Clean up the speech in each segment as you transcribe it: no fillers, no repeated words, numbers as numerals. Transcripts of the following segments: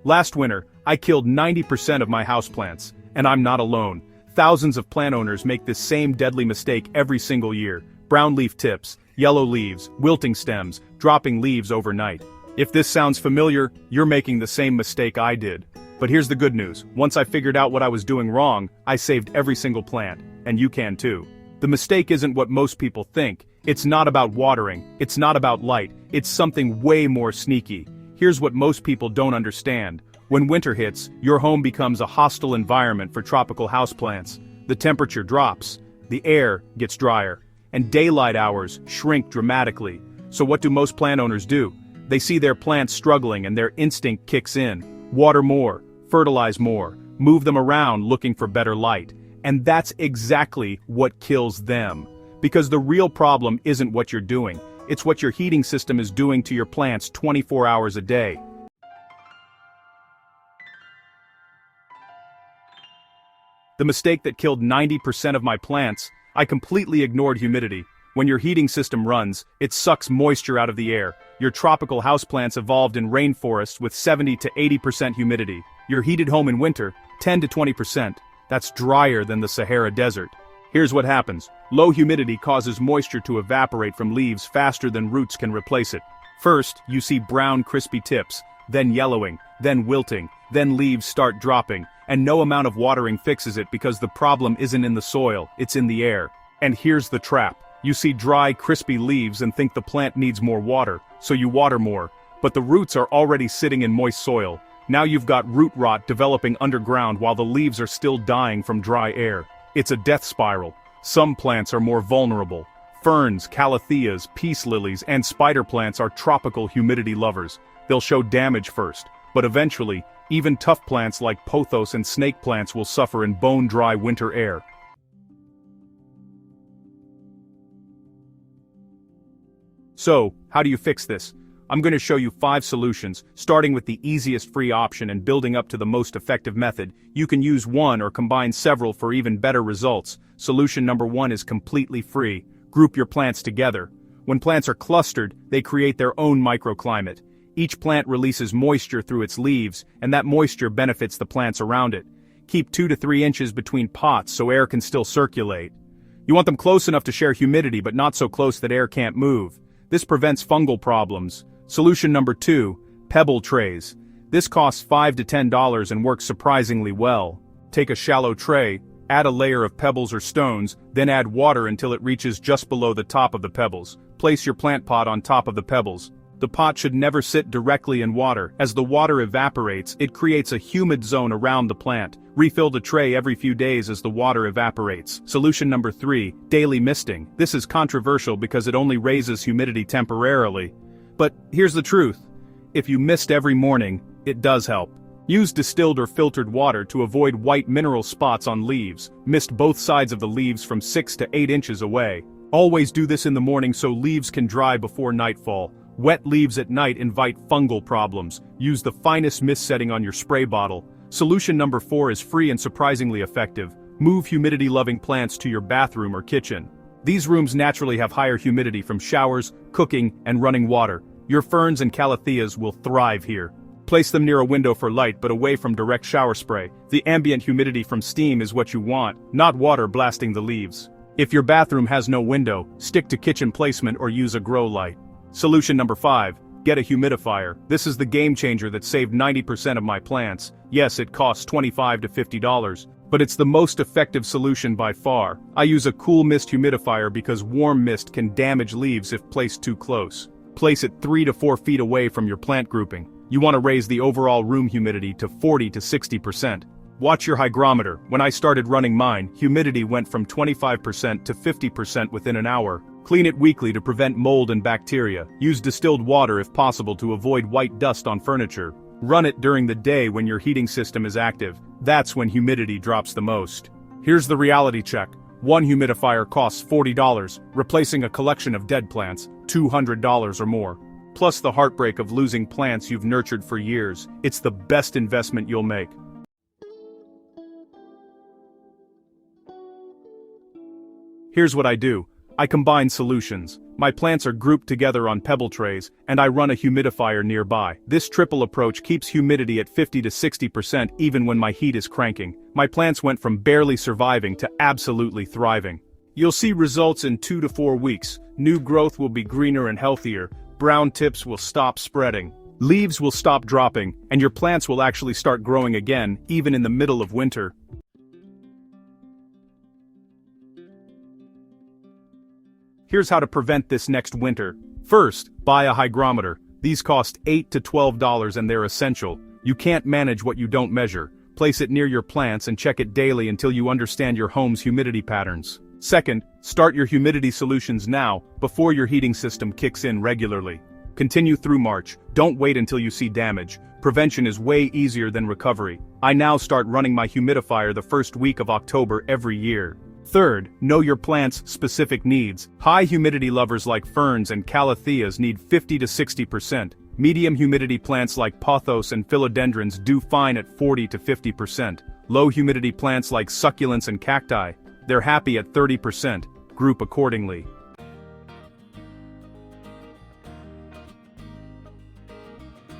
Last winter, I killed 90% of my houseplants, and I'm not alone. Thousands of plant owners make this same deadly mistake every single year. Brown leaf tips, yellow leaves, wilting stems, dropping leaves overnight. If this sounds familiar, you're making the same mistake I did. But here's the good news. Once I figured out what I was doing wrong, I saved every single plant, and you can too. The mistake isn't what most people think. It's not about watering, it's not about light, it's something way more sneaky. Here's what most people don't understand. When winter hits, your home becomes a hostile environment for tropical houseplants. The temperature drops, the air gets drier, and daylight hours shrink dramatically. So what do most plant owners do? They see their plants struggling and their instinct kicks in. Water more, fertilize more, move them around looking for better light. And that's exactly what kills them. Because the real problem isn't what you're doing, it's what your heating system is doing to your plants 24 hours a day. The mistake that killed 90% of my plants, I completely ignored humidity. When your heating system runs, it sucks moisture out of the air. Your tropical houseplants evolved in rainforests with 70 to 80% humidity. Your heated home in winter, 10 to 20%. That's drier than the Sahara Desert. Here's what happens. Low humidity causes moisture to evaporate from leaves faster than roots can replace it. First, you see brown crispy tips, then yellowing, then wilting, then leaves start dropping, and no amount of watering fixes it because the problem isn't in the soil, it's in the air. And here's the trap. You see dry, crispy leaves and think the plant needs more water, so you water more. But the roots are already sitting in moist soil. Now you've got root rot developing underground while the leaves are still dying from dry air. It's a death spiral. Some plants are more vulnerable. Ferns, calatheas, peace lilies, and spider plants are tropical humidity lovers. They'll show damage first, but eventually, even tough plants like pothos and snake plants will suffer in bone-dry winter air. So, how do you fix this? I'm going to show you 5 solutions, starting with the easiest free option and building up to the most effective method. You can use one or combine several for even better results. Solution number 1 is completely free. Group your plants together. When plants are clustered, they create their own microclimate. Each plant releases moisture through its leaves, and that moisture benefits the plants around it. Keep 2 to 3 inches between pots so air can still circulate. You want them close enough to share humidity but not so close that air can't move. This prevents fungal problems. Solution number 2, Pebble trays. This costs $5 to $10 and works surprisingly well. Take a shallow tray, add a layer of pebbles or stones, then add water until it reaches just below the top of the pebbles. Place your plant pot on top of the pebbles. The pot should never sit directly in water. As the water evaporates, it creates a humid zone around the plant. Refill the tray every few days as the water evaporates. Solution number 3, daily misting. This is controversial because it only raises humidity temporarily. But here's the truth. If you mist every morning, it does help. Use distilled or filtered water to avoid white mineral spots on leaves. Mist both sides of the leaves from 6 to 8 inches away. Always do this in the morning so leaves can dry before nightfall. Wet leaves at night invite fungal problems. Use the finest mist setting on your spray bottle. Solution number 4 is free and surprisingly effective. Move humidity-loving plants to your bathroom or kitchen. These rooms naturally have higher humidity from showers, cooking, and running water. Your ferns and calatheas will thrive here. Place them near a window for light but away from direct shower spray. The ambient humidity from steam is what you want, not water blasting the leaves. If your bathroom has no window, stick to kitchen placement or use a grow light. Solution number 5, get a humidifier. This is the game changer that saved 90% of my plants. Yes, it costs $25 to $50, but it's the most effective solution by far. I use a cool mist humidifier because warm mist can damage leaves if placed too close. Place it 3 to 4 feet away from your plant grouping. You want to raise the overall room humidity to 40 to 60%. Watch your hygrometer. When I started running mine, humidity went from 25% to 50% within an hour. Clean it weekly to prevent mold and bacteria. Use distilled water if possible to avoid white dust on furniture. Run it during the day when your heating system is active. That's when humidity drops the most. Here's the reality check. One humidifier costs $40, replacing a collection of dead plants, $200 or more. Plus the heartbreak of losing plants you've nurtured for years. It's the best investment you'll make. Here's what I do. I combine solutions. My plants are grouped together on Pebble trays, and I run a humidifier nearby. This triple approach keeps humidity at 50 to 60% even when my heat is cranking. My plants went from barely surviving to absolutely thriving. You'll see results in 2 to 4 weeks. New growth will be greener and healthier, brown tips will stop spreading, leaves will stop dropping, and your plants will actually start growing again, even in the middle of winter. Here's how to prevent this next winter. First, buy a hygrometer. These cost $8 to $12 and they're essential. You can't manage what you don't measure. Place it near your plants and check it daily until you understand your home's humidity patterns. Second, start your humidity solutions now, before your heating system kicks in regularly. Continue through March. Don't wait until you see damage. Prevention is way easier than recovery. I now start running my humidifier the first week of October every year. Third, know your plant's specific needs. High humidity lovers like ferns and calatheas need 50 to 60%. Medium humidity plants like pothos and philodendrons do fine at 40 to 50%. Low humidity plants like succulents and cacti, they're happy at 30%. Group accordingly.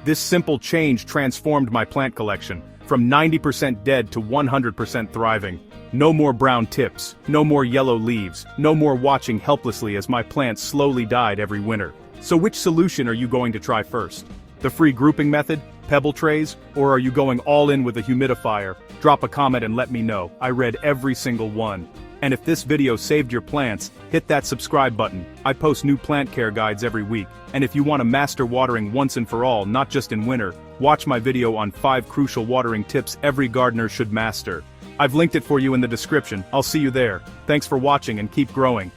This simple change transformed my plant collection, from 90% dead to 100% thriving. No more brown tips, no more yellow leaves, no more watching helplessly as my plants slowly died every winter. So which solution are you going to try first? The free grouping method, Pebble trays, or are you going all in with a humidifier? Drop a comment and let me know. I read every single one. And if this video saved your plants, hit that subscribe button. I post new plant care guides every week. And if you want to master watering once and for all, not just in winter, watch my video on 5 crucial watering tips every gardener should master. I've linked it for you in the description. I'll see you there. Thanks for watching and keep growing.